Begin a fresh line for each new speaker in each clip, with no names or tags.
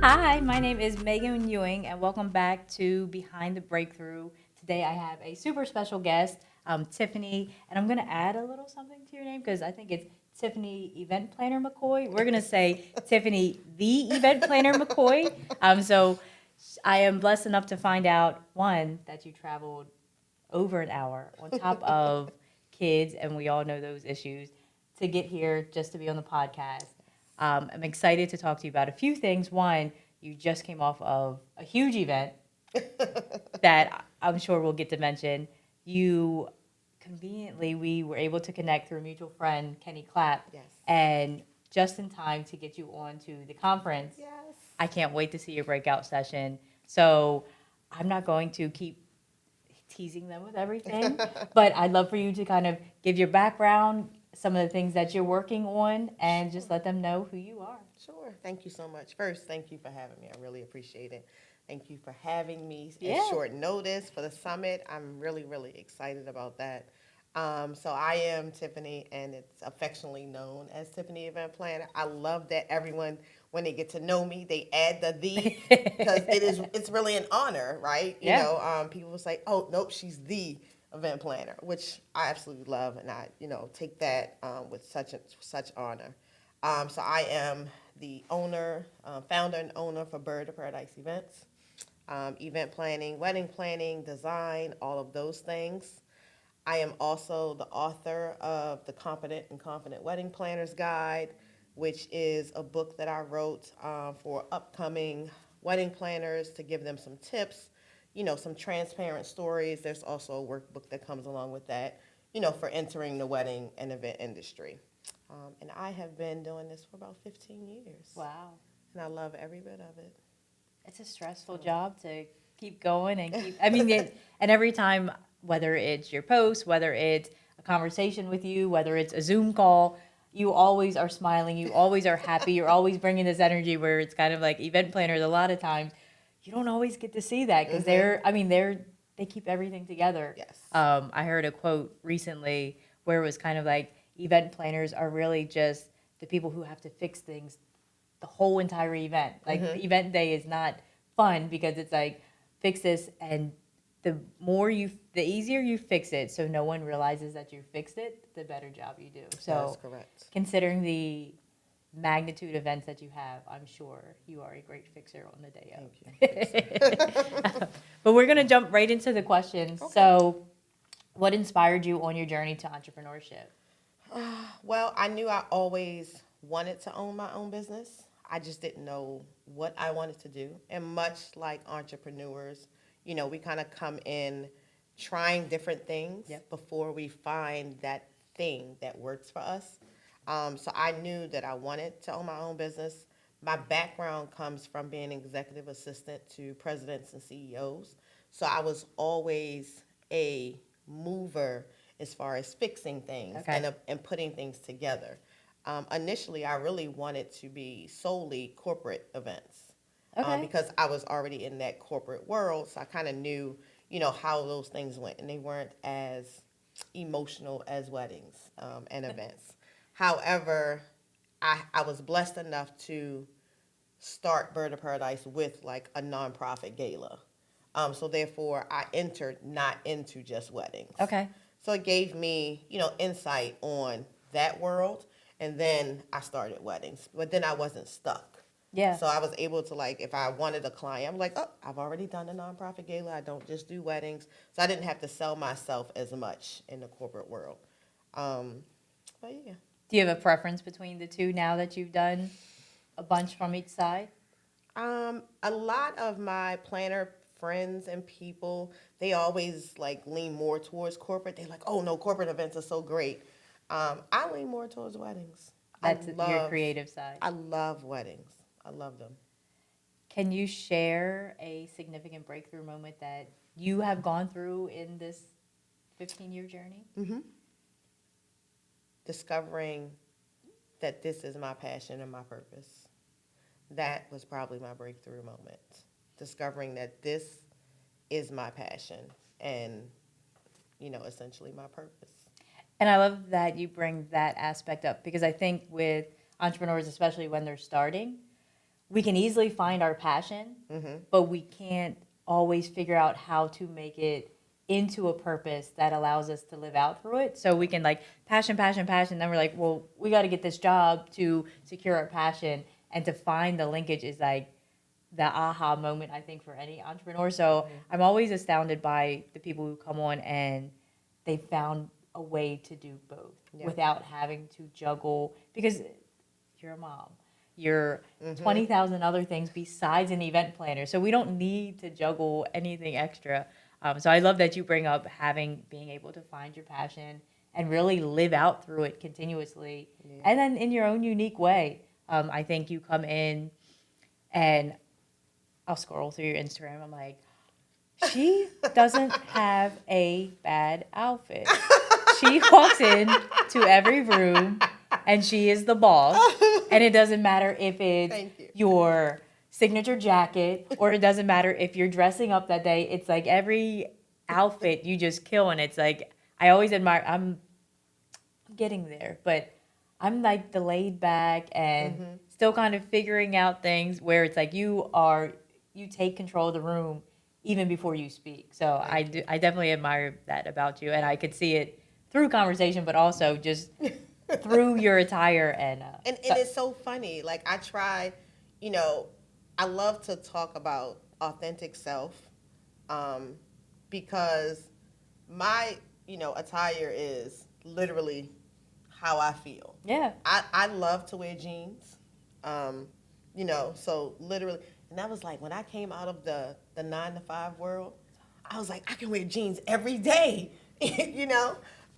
Hi, my name is Megan Ewing, and welcome back to Behind the Breakthrough. Today I have a super special guest, Tiffanie, and I'm going to add a little something to your name because I think it's Tiffanie Event Planner McCoy. We're going to say Tiffanie the Event Planner McCoy. So I am blessed enough to find out, one, that you traveled over an hour on top of kids, and we all know those issues, to get here just to be on the podcast. I'm excited to talk to you about a few things. One, you just came off of a huge event that I'm sure we'll get to mention. You conveniently, we were able to connect through a mutual friend, Kenny Clapp,
Yes.
and just in time to get you on to the conference.
Yes.
I can't wait to see your breakout session. So I'm not going to keep teasing them with everything, but I'd love for you to kind of give your background, some of the things that you're working on, and just let them know who you are.
Sure. Thank you so much. First, thank you for having me. I really appreciate it. Thank you for having me at
Yeah.
short notice for the summit. I'm really, really excited about that. So I am Tiffany, and it's affectionately known as Tiffany Event Planner. I love that everyone, when they get to know me, they add the because it's really an honor, right?
Yeah.
People will say, "Oh, nope, she's the event planner," which I absolutely love, and I, take that with such honor. So I am the owner, founder and owner for Bird of Paradise Events, event planning, design, all of those things. I am also the author of the Competent and Confident Wedding Planners Guide, which is a book that I wrote for upcoming wedding planners to give them some tips, some transparent stories. There's also a workbook that comes along with that, for entering the wedding and event industry. And I have been doing this for about 15 years.
Wow.
And I love every bit of it.
It's a stressful job to keep going and I mean, and every time, whether it's your post, whether it's a conversation with you, whether it's a Zoom call, you always are smiling, you always are happy, you're always bringing this energy where it's kind of like event planners, a lot of times, you don't always get to see that because they keep everything together.
Yes.
I heard a quote recently where it was kind of like event planners are really just the people who have to fix things the whole entire event. Like the event day is not fun because it's like fix this, and the easier you fix it, so no one realizes that you fixed it, the better job you do.
That's
So
correct.
considering the magnitude events that you have, I'm sure you are a great fixer on the day of. But we're gonna jump right into the questions.
Okay.
So, what inspired you on your journey to entrepreneurship?
Well, I knew I always wanted to own my own business. I just didn't know what I wanted to do. And much like entrepreneurs, we kind of come in trying different things
Yep.
before we find that thing that works for us. So I knew that I wanted to own my own business. My background comes from being an executive assistant to presidents and CEOs. So I was always a mover as far as fixing things
Okay.
and putting things together. Initially, I really wanted to be solely corporate events
Okay.
because I was already in that corporate world. So I kind of knew, how those things went, and they weren't as emotional as weddings and events. However, I was blessed enough to start Bird of Paradise with like a nonprofit gala. So therefore, I entered not into just weddings.
Okay.
So it gave me, insight on that world, and then I started weddings. But then I wasn't stuck.
Yeah.
So I was able to, like, if I wanted a client, I'm like, oh, I've already done a nonprofit gala. I don't just do weddings. So I didn't have to sell myself as much in the corporate world. Um, but yeah.
Do you have a preference between the two now that you've done a bunch from each side?
A lot of my planner friends and people, they always like lean more towards corporate. They're like, oh no, corporate events are so great. I lean more towards weddings.
That's your creative side.
I love weddings. I love them.
Can you share a significant breakthrough moment that you have gone through in this 15-year journey?
Mm-hmm. Discovering that this is my passion and my purpose. That was probably my breakthrough moment. Discovering that this is my passion and, essentially my purpose.
And I love that you bring that aspect up because I think with entrepreneurs, especially when they're starting, we can easily find our passion, but we can't always figure out how to make it into a purpose that allows us to live out through it. So we can like passion, passion, passion. Then we're like, well, we got to get this job to secure our passion, and to find the linkage is like the aha moment, I think, for any entrepreneur. So I'm always astounded by the people who come on and they found a way to do both without having to juggle, because you're a mom. You're 20,000 other things besides an event planner. So we don't need to juggle anything extra. So I love that you bring up being able to find your passion and really live out through it continuously. Yeah. And then in your own unique way. I think you come in and I'll scroll through your Instagram. I'm like, she doesn't have a bad outfit. She walks in to every room and she is the boss. And it doesn't matter if it's your signature jacket, or it doesn't matter if you're dressing up that day. It's like every outfit you just kill. And it's like, I always admire, I'm getting there, but I'm like the laid back and still kind of figuring out things where it's like you take control of the room even before you speak. So I definitely admire that about you. And I could see it through conversation, but also just through your attire. And
it's so funny. Like I try, I love to talk about authentic self, because my, attire is literally how I feel.
Yeah.
I love to wear jeans, so literally, and that was like when I came out of the 9-to-5 world, I was like, I can wear jeans every day,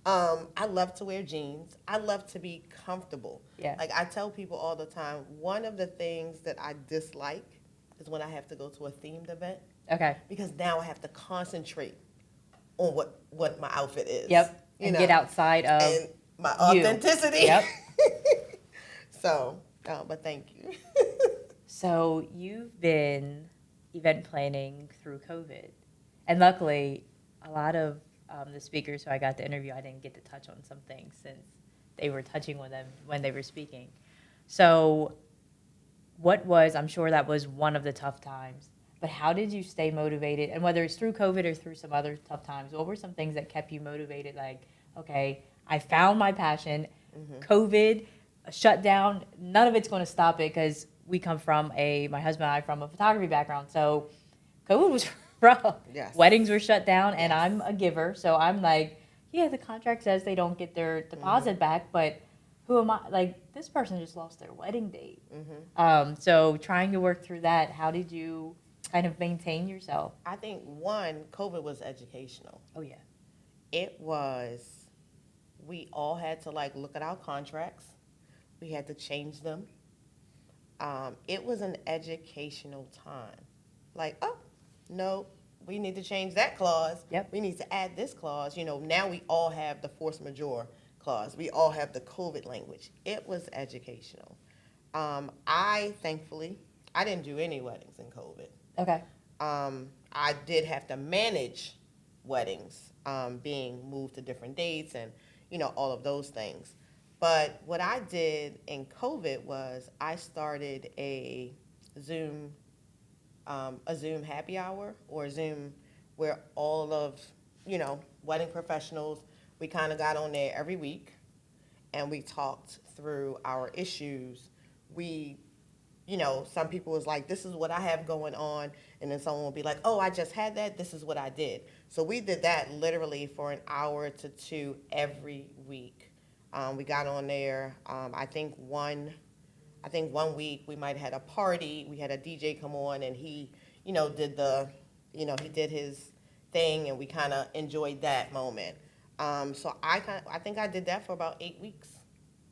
I love to wear jeans. I love to be comfortable.
Yeah.
Like I tell people all the time, one of the things that I dislike is when I have to go to a themed event.
Okay.
Because now I have to concentrate on what my outfit is.
Yep. And get outside of
and my authenticity.
Yep.
So, but thank you.
So you've been event planning through COVID. And luckily, a lot of the speakers who I got to interview, I didn't get to touch on some things since they were touching on them when they were speaking. So I'm sure that was one of the tough times, but how did you stay motivated? And whether it's through COVID or through some other tough times, what were some things that kept you motivated? Like, okay, I found my passion. COVID, a shutdown, none of it's going to stop it, because we come from my husband and I from a photography background. So COVID was rough.
Yes.
Weddings were shut down, and I'm a giver. So I'm like, yeah, the contract says they don't get their deposit back, but who am I? Like, this person just lost their wedding date. So trying to work through that, how did you kind of maintain yourself?
I think, one, COVID was educational.
Oh, yeah.
It was, we all had to look at our contracts. We had to change them. It was an educational time. Like, oh, no, we need to change that clause.
Yep.
We need to add this clause. Now we all have the force majeure clause. We all have the COVID language. It was educational. Thankfully, I didn't do any weddings in COVID.
Okay.
I did have to manage weddings, being moved to different dates and, all of those things. But what I did in COVID was I started a Zoom happy hour, or Zoom, where all of, wedding professionals, we kind of got on there every week and we talked through our issues. Some people was like, this is what I have going on. And then someone will be like, oh, I just had that. This is what I did. So we did that literally for an hour to 2 every week. We got on there. I think one week we might have had a party. We had a DJ come on and he, did he did his thing, and we kind of enjoyed that moment. So I think I did that for about 8 weeks.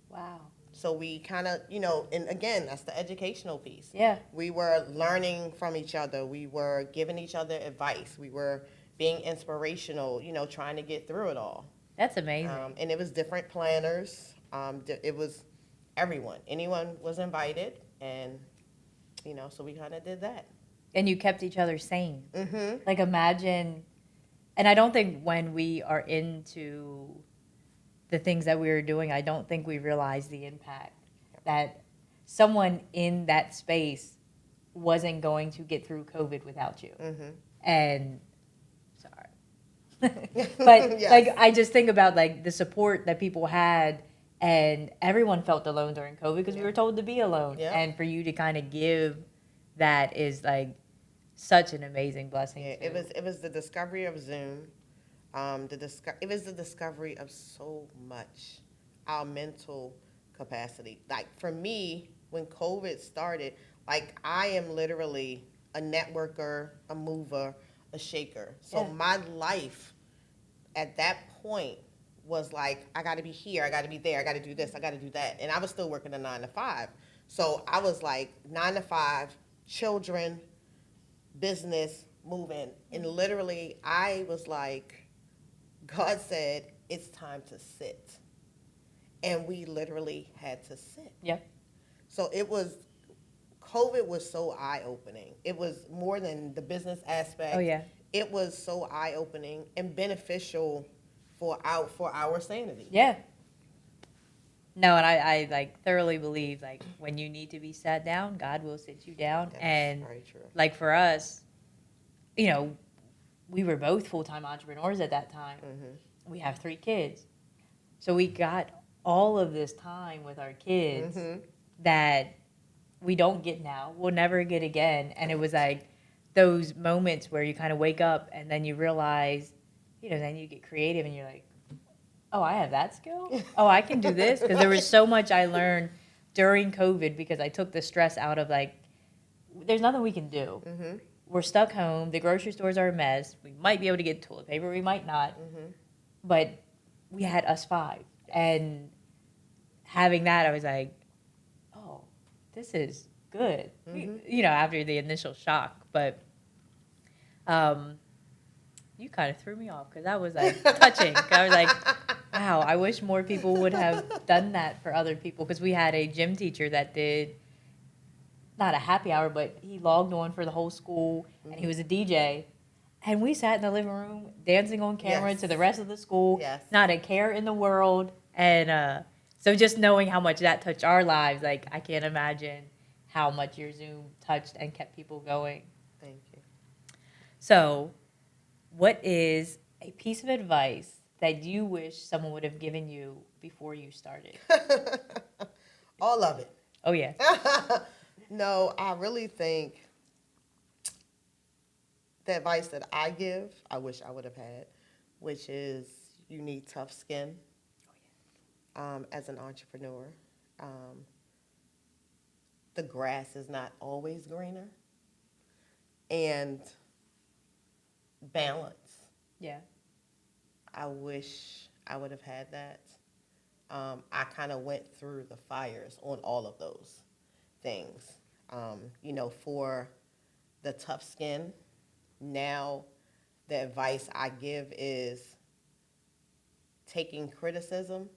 Wow.
So we kind of, and again, that's the educational piece.
Yeah.
We were learning from each other. We were giving each other advice. We were being inspirational, trying to get through it all.
That's amazing.
And it was different planners. It was everyone. Anyone was invited, and, so we kind of did that.
And you kept each other sane. Like, imagine, and I don't think when we are into the things that we were doing, I don't think we realize the impact that someone in that space wasn't going to get through COVID without you.
Mm-hmm.
And sorry. But
Yes.
like I just think about like the support that people had, and everyone felt alone during COVID because we
Yeah.
were told to be alone.
Yeah.
And for you to kind of give that is like such an amazing blessing.
Yeah,
too.
it was the discovery of Zoom. It was the discovery of so much, our mental capacity. Like for me, when COVID started, like I am literally a networker, a mover, a shaker. So
Yeah.
my life at that point was like, I got to be here, I got to be there, I got to do this, I got to do that, and I was still working a 9 to 5. So I was like 9 to 5, children, business, moving, and literally I was like, God said it's time to sit, and we literally had to sit.
Yep.
So it was COVID was so eye opening. It was more than the business aspect.
Oh yeah.
It was so eye opening and beneficial for our sanity.
Yeah. No, and I like thoroughly believe like when you need to be sat down, God will sit you down.
That's
And
very true.
like for us, you know, we were both full-time entrepreneurs at that time.
Mm-hmm.
We have 3 kids. So we got all of this time with our kids
Mm-hmm.
that we don't get now. We'll never get again. And it was like those moments where you kind of wake up and then you realize, then you get creative and you're like, oh, I have that skill? Oh, I can do this? Because there was so much I learned during COVID because I took the stress out of like, there's nothing we can do.
Mm-hmm.
We're stuck home. The grocery stores are a mess. We might be able to get toilet paper. We might not.
Mm-hmm.
But we had us 5. And having that, I was like, oh, this is good.
Mm-hmm.
After the initial shock. But you kind of threw me off because that was like touching. I was like, wow, I wish more people would have done that for other people because we had a gym teacher that did not a happy hour, but he logged on for the whole school and he was a DJ. And we sat in the living room dancing on camera
Yes.
to the rest of the school,
Yes.
not a care in the world. And so just knowing how much that touched our lives, like I can't imagine how much your Zoom touched and kept people going.
Thank you.
So what is a piece of advice that you wish someone would have given you before you started?
All of it.
Oh, yeah.
No, I really think the advice that I give, I wish I would have had, which is you need tough skin as an entrepreneur. The grass is not always greener. And balance.
Yeah.
I wish I would have had that. I kind of went through the fires on all of those things. For the tough skin, now the advice I give is taking criticism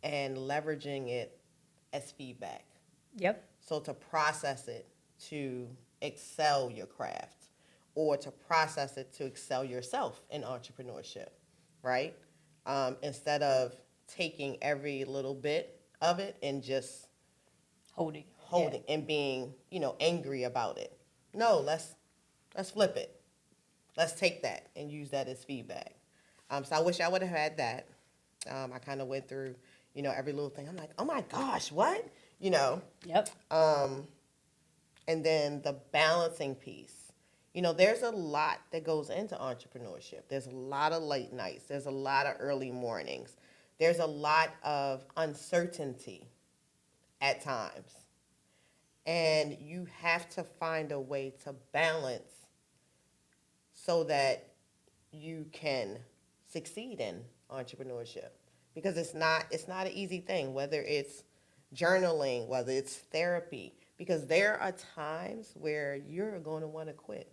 and leveraging it as feedback.
Yep.
So to process it to excel your craft or to process it to excel yourself in entrepreneurship, right? Instead of taking every little bit of it and just
Holding
and being, angry about it. No, let's flip it. Let's take that and use that as feedback. So I wish I would have had that. I kind of went through, every little thing. I'm like, oh my gosh, what?
Yep.
And then the balancing piece. There's a lot that goes into entrepreneurship. There's a lot of late nights. There's a lot of early mornings. There's a lot of uncertainty at times. And you have to find a way to balance so that you can succeed in entrepreneurship. Because it's not an easy thing, whether it's journaling, whether it's therapy, because there are times where you're going to want to quit.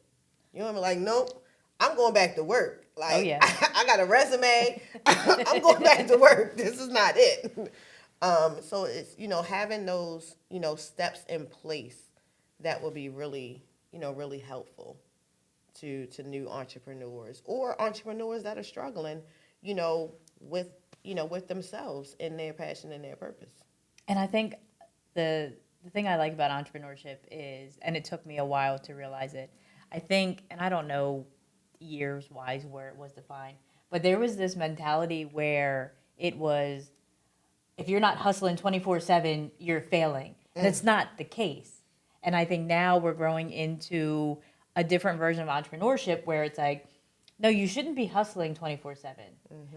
You know what I mean? Like, nope, I'm going back to work. Like,
Oh, yeah.
I got a resume. I'm going back to work. This is not it. So it's, having those, steps in place that will be really, really helpful to new entrepreneurs or entrepreneurs that are struggling, with themselves and their passion and their purpose.
And I think the the thing I like about entrepreneurship is, and it took me a while to realize it, I think, and I don't know years wise where it was defined, but there was this mentality where it was, if you're not hustling 24/7, you're failing. And it's not the case. And I think now we're growing into a different version of entrepreneurship where it's like, no, you shouldn't be hustling 24/7.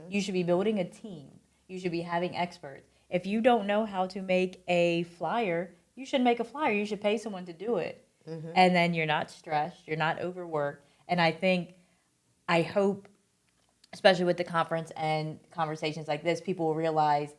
You should be building a team. You should be having experts. If you don't know how to make a flyer, you should make a flyer. You should pay someone to do it. And then you're not stressed, you're not overworked. And I hope, especially with the conference and conversations like this, people will realize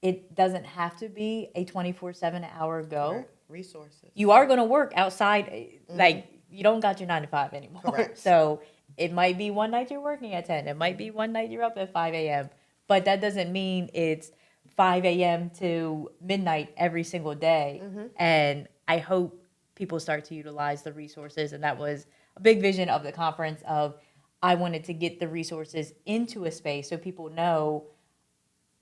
it doesn't have to be a 24/7 hour go.
Correct. Resources.
You are going to work outside, like you don't got your 9 to 5 anymore.
Correct.
So it might be one night you're working at 10. It might be one night you're up at 5 a.m. But that doesn't mean it's 5 a.m. to midnight every single day. And I hope people start to utilize the resources. And that was a big vision of the conference of I wanted to get the resources into a space so people know,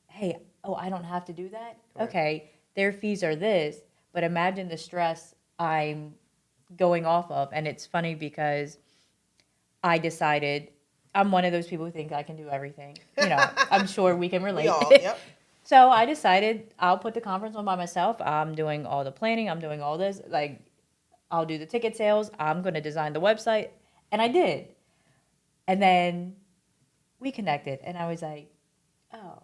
hey, oh, I don't have to do that?
Correct.
Okay, their fees are this, but imagine the stress I'm going off of. And it's funny because I decided I'm one of those people who think I can do everything. You know, I'm sure we can relate.
We all, yep.
So I decided I'll put the conference on by myself. I'm doing all the planning. I'm doing all this. Like, I'll do the ticket sales. I'm going to design the website. And I did. And then we connected. And I was like, oh,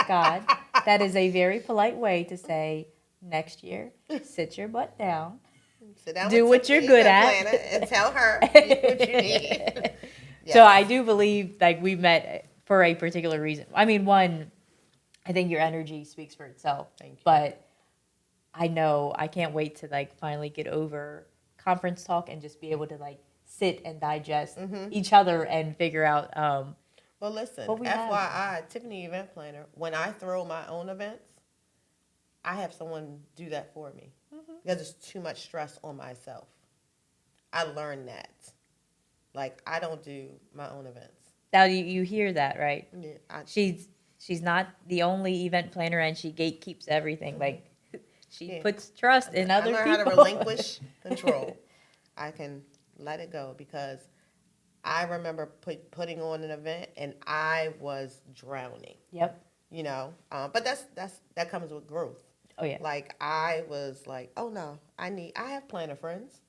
God, that is a very polite way to say, next year, sit your butt down.
Sit down
Do
with
what you're
Tiffany,
good
the
at.
planner, and tell her what you need.
So I do believe like we met for a particular reason. I mean, one, I think your energy speaks for itself.
Thank you.
But I know I can't wait to like finally get over conference talk and just be able to like sit and digest each other and figure out.
Well, listen,
What we have.
FYI, Tiffany event planner, when I throw my own events, I have someone do that for me because it's too much stress on myself. I learned that. Like, I don't do my own events.
Now you hear that, right?
Yeah,
She's not the only event planner and she gatekeeps everything. Like she
Yeah.
puts trust in other people.
I learned how to relinquish control. I can let it go because I remember putting on an event and I was drowning.
Yep.
You know, but that comes with growth.
Oh yeah.
Like I was like, oh no, I have planner friends.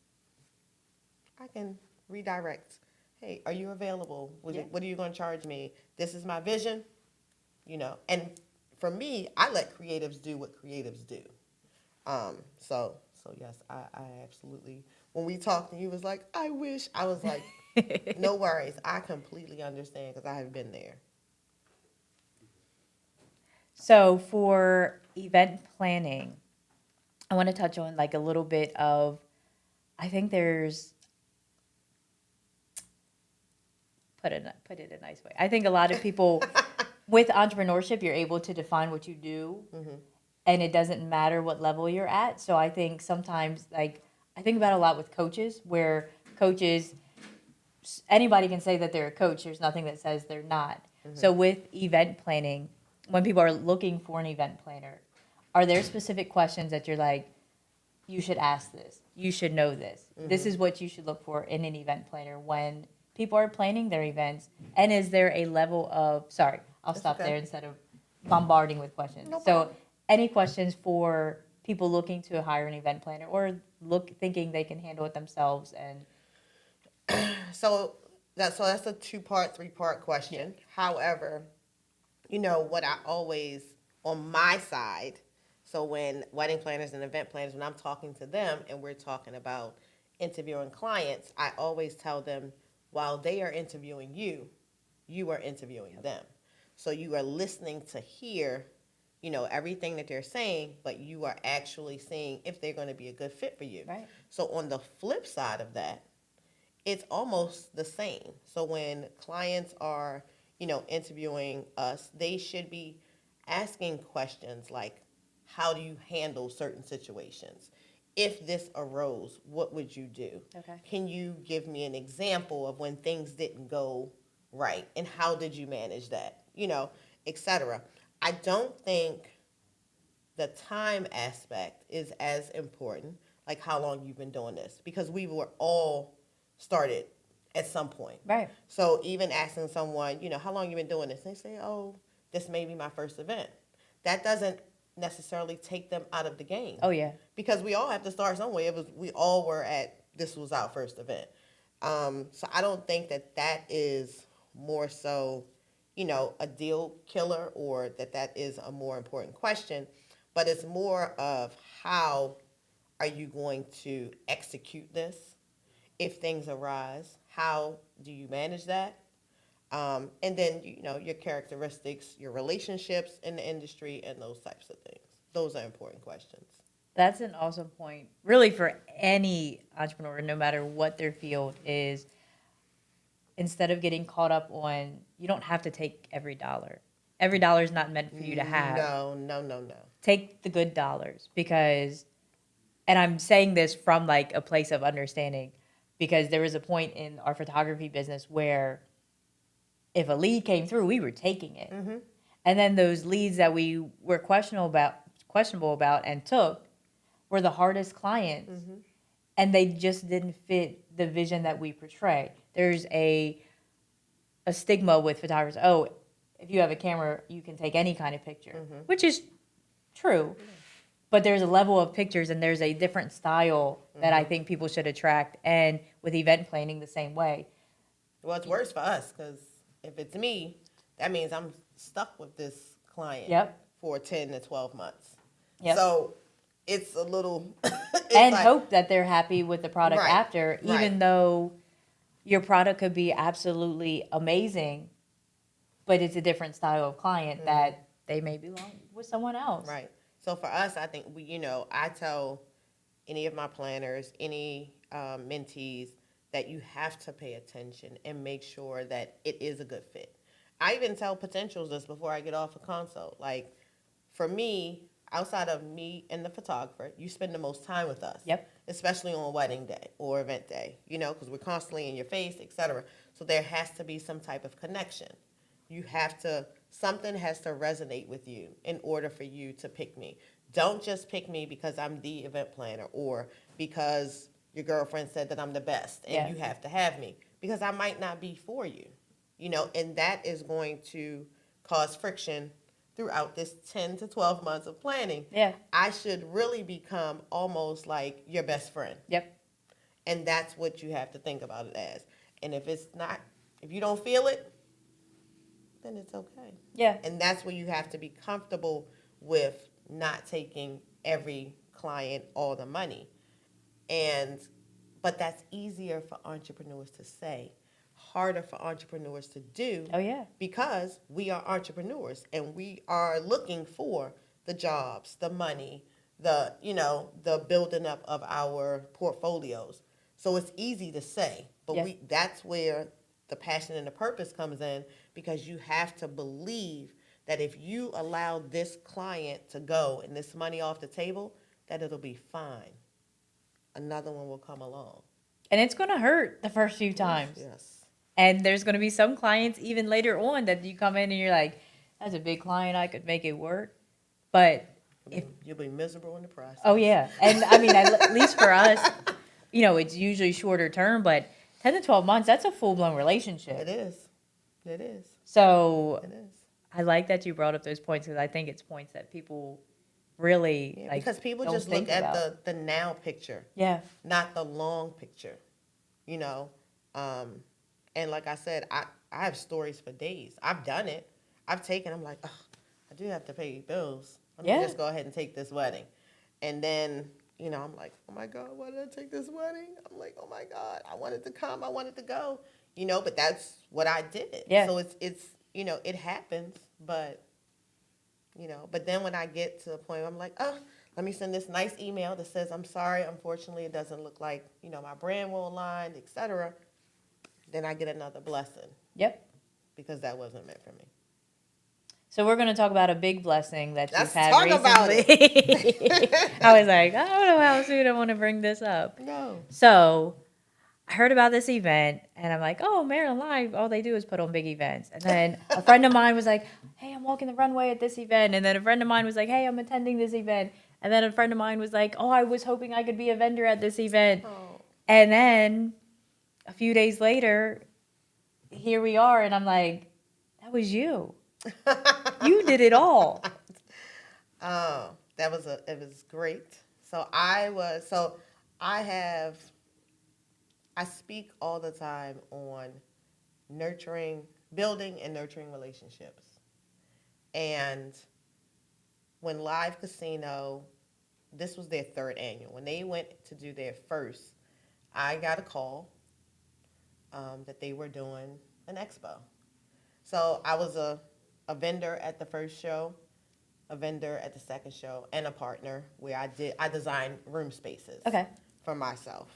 I can redirect. Hey, are you available?
Yeah.
What are you going to charge me? This is my vision. You know, and for me, I let creatives do what creatives do. So yes, I absolutely. When we talked and he was like, I wish, I was like, no worries. I completely understand because I have been there.
So for event planning, I want to touch on like a little bit of, I think there's, put it a nice way. I think a lot of people with entrepreneurship, you're able to define what you do and it doesn't matter what level you're at. So I think sometimes like, I think about it a lot with coaches where coaches, anybody can say that they're a coach. There's nothing that says they're not. So with event planning, when people are looking for an event planner, are there specific questions that you're like, you should ask this, you should know this, this is what you should look for in an event planner when people are planning their events? And is there a level of, sorry, I'll stop there instead of bombarding with questions.
No
So
problem.
any questions for people looking to hire an event planner or thinking they can handle it themselves? And
So that's a 2-part, 3-part question.
Yeah.
However, you know what I always on my side. So when wedding planners and event planners, when I'm talking to them and we're talking about interviewing clients, I always tell them while they are interviewing you, you are interviewing them. So you are listening to hear, you know, everything that they're saying, but you are actually seeing if they're going to be a good fit for you.
Right.
So on the flip side of that, it's almost the same. So when clients are, you know, interviewing us, they should be asking questions like, how do you handle certain situations? If this arose, what would you do?
Okay.
Can you give me an example of when things didn't go right and how did you manage that? You know, etc. I don't think the time aspect is as important, like how long you've been doing this, because we were all started at some point.
Right.
So even asking someone, how long you been doing this, they say, oh, this may be my first event. That doesn't necessarily take them out of the game.
Oh, yeah.
Because we all have to start somewhere. We all were this was our first event. So I don't think that is more so, a deal killer, or that is a more important question, but it's more of how are you going to execute this if things arise? How do you manage that? And then, your characteristics, your relationships in the industry, and those types of things. Those are important questions.
That's an awesome point. Really, for any entrepreneur, no matter what their field is, instead of getting caught up on, you don't have to take every dollar. Every dollar is not meant for you to have.
No.
Take the good dollars, because, and I'm saying this from like a place of understanding, because there was a point in our photography business where if a lead came through, we were taking it.
Mm-hmm.
And then those leads that we were questionable about and took were the hardest clients.
Mm-hmm.
And they just didn't fit the vision that we portray. There's a stigma with photographers. Oh, if you have a camera, you can take any kind of picture, which is true. But there's a level of pictures, and there's a different style that I think people should attract. And with event planning, the same way.
Well, it's worse for us, because if it's me, that means I'm stuck with this client for 10 to 12 months.
Yep.
So it's a little...
and hope that they're happy with the product after, even though your product could be absolutely amazing, but it's a different style of client that they may belong with someone else.
Right. So for us, I think I tell any of my planners, any mentees, that you have to pay attention and make sure that it is a good fit. I even tell potentials this before I get off a consult. Like, for me, outside of me and the photographer, you spend the most time with us.
Yep.
Especially on wedding day or event day, because we're constantly in your face, etc. So there has to be some type of connection. Something has to resonate with you in order for you to pick me. Don't just pick me because I'm the event planner, or because your girlfriend said that I'm the best and you have to have me, because I might not be for you, and that is going to cause friction throughout this 10 to 12 months of planning.
Yeah.
I should really become almost like your best friend.
Yep.
And that's what you have to think about it as. And if you don't feel it, then it's okay.
Yeah.
And that's where you have to be comfortable with not taking every client all the money. But that's easier for entrepreneurs to say, harder for entrepreneurs to do.
Oh, yeah.
Because we are entrepreneurs and we are looking for the jobs, the money, the building up of our portfolios. So it's easy to say, but that's where the passion and the purpose comes in, because you have to believe that if you allow this client to go and this money off the table, that it'll be fine. Another one will come along.
And it's going to hurt the first few times.
Yes.
And there's going to be some clients even later on that you come in and you're like, that's a big client, I could make it work. But
you'll be miserable in the process.
Oh, yeah. And I mean, at least for us, it's usually shorter term, but 10 to 12 months, that's a full-blown relationship.
It is.
So
it is.
I like that you brought up those points, because I think it's points that people really
because people just look at the now picture.
Yeah.
Not the long picture. And like I said, I have stories for days. I've done it. I'm like, oh, I do have to pay bills. Let me just go ahead and take this wedding. And then, I'm like, oh my God, why did I take this wedding? I'm like, oh my God, I wanted to come, I wanted to go. But that's what I did.
Yeah.
So it's it happens, but then when I get to a point where I'm like, oh, let me send this nice email that says, I'm sorry, unfortunately, it doesn't look like, my brand will align, etc. Then I get another blessing.
Yep.
Because that wasn't meant for me.
So we're going to talk about a big blessing that you've had
talk
recently.
About it.
I was like, I don't know how soon I want to bring this up.
No.
So I heard about this event, and I'm like, oh, Maryland Live, all they do is put on big events. And then a friend of mine was like, hey, I'm walking the runway at this event. And then a friend of mine was like, hey, I'm attending this event. And then a friend of mine was like, oh, I was hoping I could be a vendor at this event.
Oh.
And then a few days later, here we are. And I'm like, that was you. You did it all.
Oh, it was great. I speak all the time on building and nurturing relationships. And when Live Casino, this was their third annual, when they went to do their first, I got a call that they were doing an expo. So I was a vendor at the first show, a vendor at the second show, and a partner where I designed room spaces
Okay.
for myself.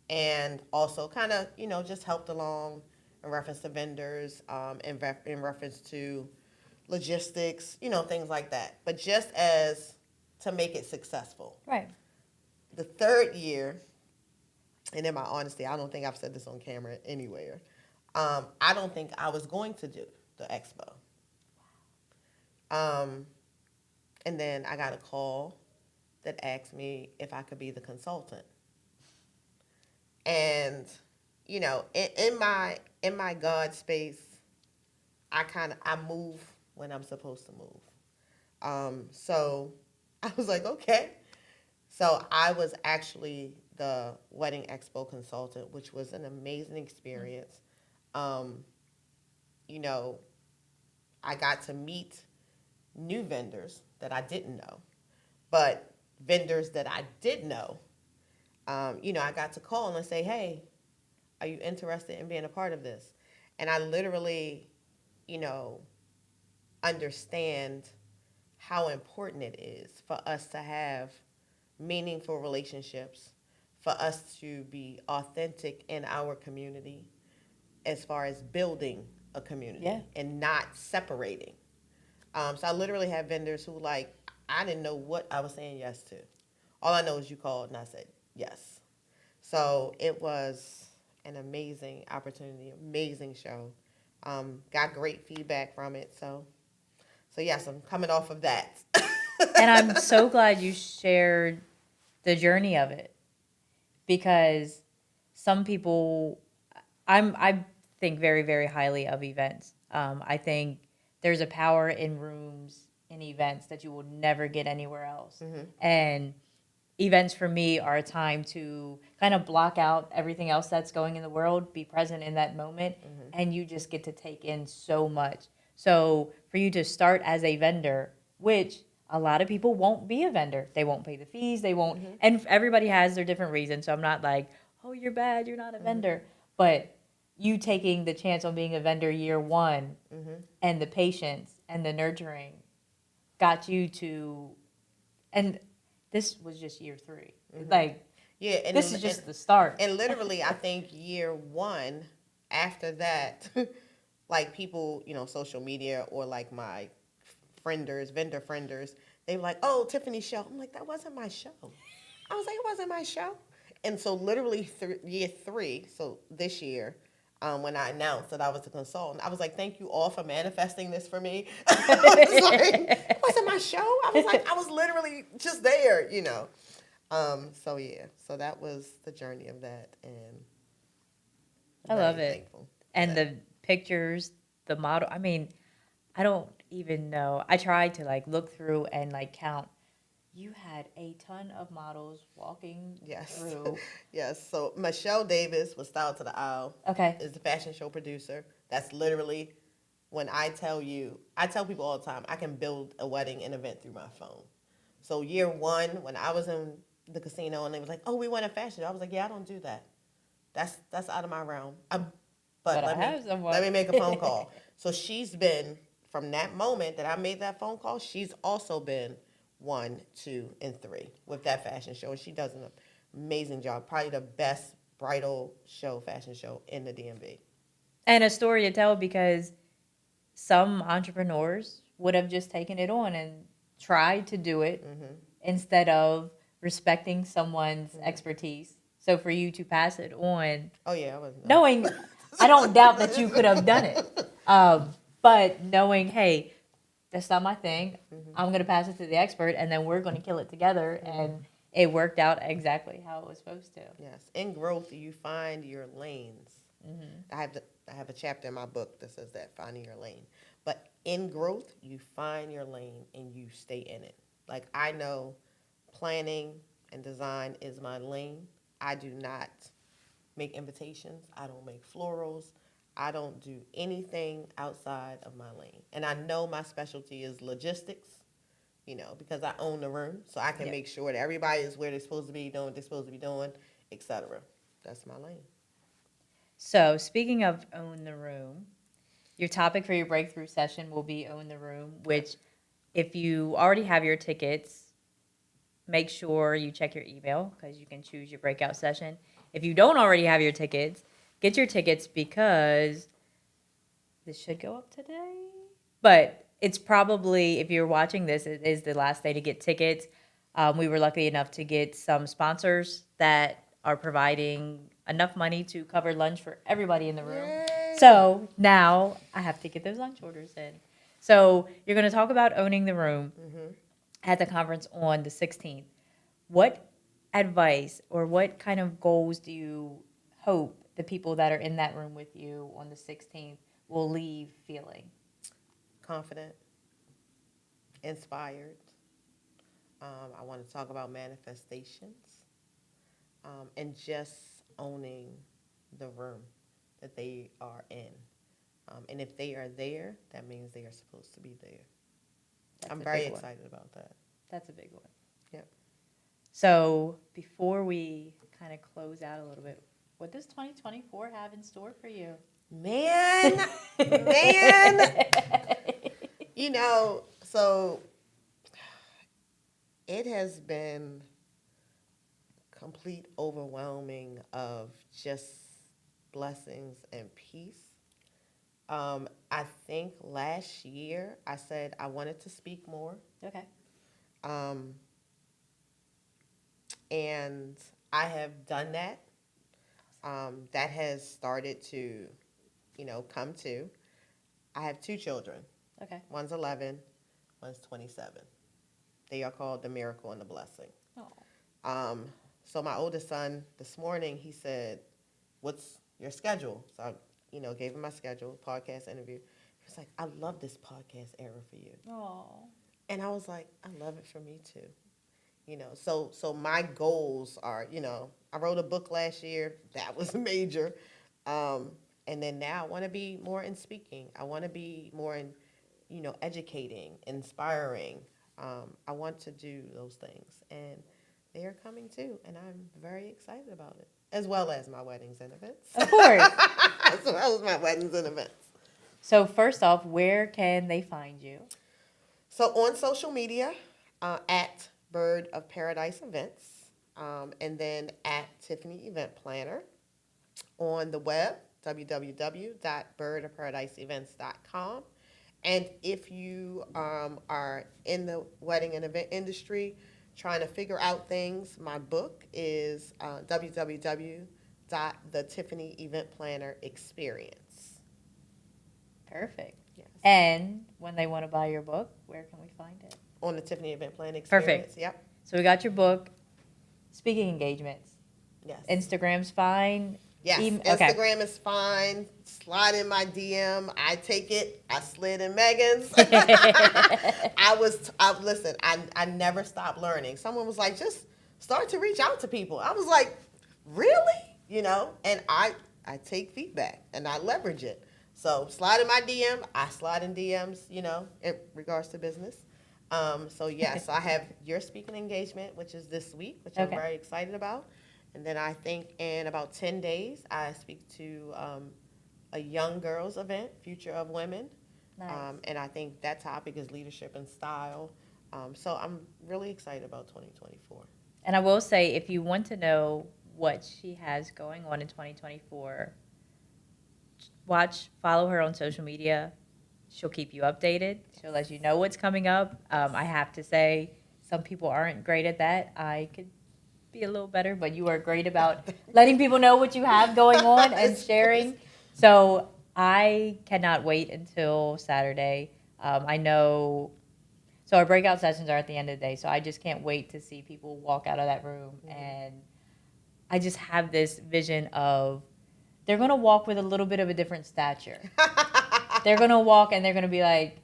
And also kind of, just helped along in reference to vendors, in reference to logistics, things like that. But just as to make it successful.
Right.
The third year, and in my honesty, I don't think I've said this on camera anywhere. I don't think I was going to do the expo. And then I got a call that asked me if I could be the consultant. And, in my God space, I move when I'm supposed to move. So I was like, okay. So I was actually the wedding expo consultant, which was an amazing experience. You know, I got to meet new vendors that I didn't know, but vendors that I did know, I got to call and say, hey, are you interested in being a part of this? And I literally, understand how important it is for us to have meaningful relationships, for us to be authentic in our community as far as building a community and not separating. So I literally have vendors who I didn't know what I was saying yes to. All I know is you called and I said yes. So it was an amazing opportunity, amazing show. Got great feedback from it. So yes, I'm coming off of that.
And I'm so glad you shared the journey of it, because some people, I think very, very highly of events. I think there's a power in rooms, in events, that you will never get anywhere else.
Mm-hmm.
And events for me are a time to kind of block out everything else that's going in the world, be present in that moment, and you just get to take in so much. So for you to start as a vendor, which a lot of people won't be a vendor, they won't pay the fees, they won't, and everybody has their different reasons. So I'm not like, oh, you're bad, you're not a vendor, but you taking the chance on being a vendor year one, and the patience and the nurturing got you to, and this was just year three.
Yeah,
this is just the start.
And literally, I think year one, after that, people, social media or my vendor frienders, they were like, oh, Tiffany's show. I'm like, that wasn't my show. I was like, it wasn't my show. And so literally year three, so this year, when I announced that I was a consultant, I was like, thank you all for manifesting this for me. It wasn't my show. I was literally just there, So that was the journey of that, and
I love it.
thankful.
And the pictures, the model. I mean, I don't even know. I tried to look through and count. You had a ton of models walking through.
Yes. So Michelle Davis with Style to the Aisle.
Okay.
Is the fashion show producer. That's literally when I tell people all the time, I can build a wedding and event through my phone. So year one, when I was in the casino and they was like, oh, we want a fashion show, I was like, yeah, I don't do that. That's out of my realm. But let me make a phone call. So she's been, from that moment that I made that phone call, she's also been 1, 2, and 3 with that fashion show. And she does an amazing job. Probably the best bridal fashion show in the DMV.
And a story to tell, because some entrepreneurs would have just taken it on and tried to do it instead of respecting someone's expertise. So for you to pass it on,
Oh yeah, I was
knowing, I don't doubt that you could have done it. But knowing, hey, that's not my thing. I'm going to pass it to the expert, and then we're going to kill it together. And it worked out exactly how it was supposed to.
Yes, in growth, you find your lanes. I have a chapter in my book that says that, finding your lane. But in growth, you find your lane and you stay in it. Like, I know planning and design is my lane. I do not make invitations. I don't make florals. I don't do anything outside of my lane. And I know my specialty is logistics, because I own the room. So I can make sure that everybody is where they're supposed to be, doing what they're supposed to be doing, etc. That's my lane.
So speaking of own the room, your topic for your breakthrough session will be own the room, which if you already have your tickets, make sure you check your email because you can choose your breakout session. If you don't already have your tickets, get your tickets because this should go up today. But it's probably, if you're watching this, it is the last day to get tickets. We were lucky enough to get some sponsors that are providing enough money to cover lunch for everybody in the room.
Yay.
So now I have to get those lunch orders in. So you're going to talk about owning the room at the conference on the 16th. What advice or what kind of goals do you hope the people that are in that room with you on the 16th will leave feeling?
Confident, inspired. I want to talk about manifestations, and just owning the room that they are in. And if they are there, that means they are supposed to be there. I'm very excited about that.
That's a big one.
Yep.
So before we kind of close out a little bit, what does 2024 have in store for you?
Man, so it has been complete overwhelming of just blessings and peace. I think last year I said I wanted to speak more.
Okay.
And I have done that. That has started to, come to. I have 2 children.
Okay.
One's 11, one's 27. They are called the miracle and the blessing.
Oh.
So my oldest son, this morning, he said, "What's your schedule?" So I, gave him my schedule, podcast interview. He was like, "I love this podcast era for you."
Oh.
And I was like, "I love it for me too." So my goals are, I wrote a book last year. That was major. And then now I want to be more in speaking. I want to be more in, educating, inspiring. I want to do those things. And they are coming too. And I'm very excited about it, as well as my weddings and events.
Of course.
As well as my weddings and events.
So first off, where can they find you?
So on social media, at Bird of Paradise Events, and then at Tiffanie Event Planner. On the web, www.birdofparadiseevents.com. And if you are in the wedding and event industry trying to figure out things, my book is www.thetiffanyeventplannerexperience.
Perfect.
Yes.
And when they want to buy your book, where can we find it?
On the Tiffany Event Planner Experience.
Perfect.
Yep.
So we got your book, speaking engagements.
Yes.
Instagram's fine.
Yes, Instagram is fine. Slide in my DM. I take it. I slid in Megan's. Listen, I never stopped learning. Someone was like, just start to reach out to people. I was like, really? And I take feedback and I leverage it. So slide in my DM. I slide in DMs, in regards to business. So yes, I have your speaking engagement, which is this week, which I'm very excited about. And then I think in about 10 days, I speak to a young girls event, Future of Women.
Nice.
And I think that topic is leadership and style. So I'm really excited about 2024.
And I will say, if you want to know what she has going on in 2024, follow her on social media. She'll keep you updated. She'll let you know what's coming up. I have to say, some people aren't great at that. I could be a little better, but you are great about letting people know what you have going on and sharing. So I cannot wait until Saturday. I know, so our breakout sessions are at the end of the day, so I just can't wait to see people walk out of that room. And I just have this vision of they're going to walk with a little bit of a different stature. They're going to walk and they're going to be like,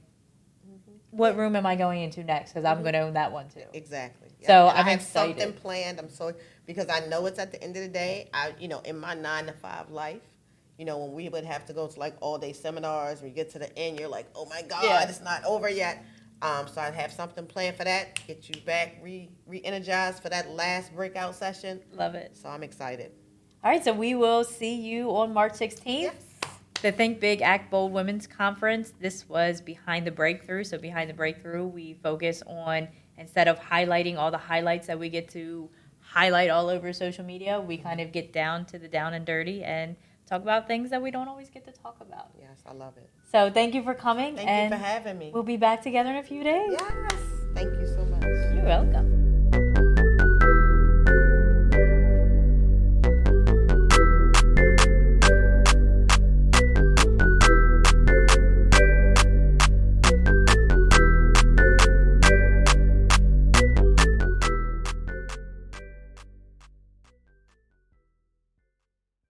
what room am I going into next? Because I'm going to own that one too.
Exactly. Yeah.
So
And
I'm
I have
excited.
something planned. I'm so because I know it's at the end of the day. In my 9 to 5 life, when we would have to go to like all day seminars, when you get to the end, you're like, oh my God,
Yeah.
it's not over yet. So I have something planned for that. Get you back re-energized for that last breakout session.
Love it.
So I'm excited.
All right, so we will see you on March 16th.
Yes.
The Think Big, Act Bold Women's Conference. This was Behind the Breakthrough. So Behind the Breakthrough, we focus on, instead of highlighting all the highlights that we get to highlight all over social media, we kind of get down to the down and dirty and talk about things that we don't always get to talk about.
Yes, I love it.
So thank you for coming.
Thank you for having me.
We'll be back together in a few days.
Yes. Thank you so much.
You're welcome.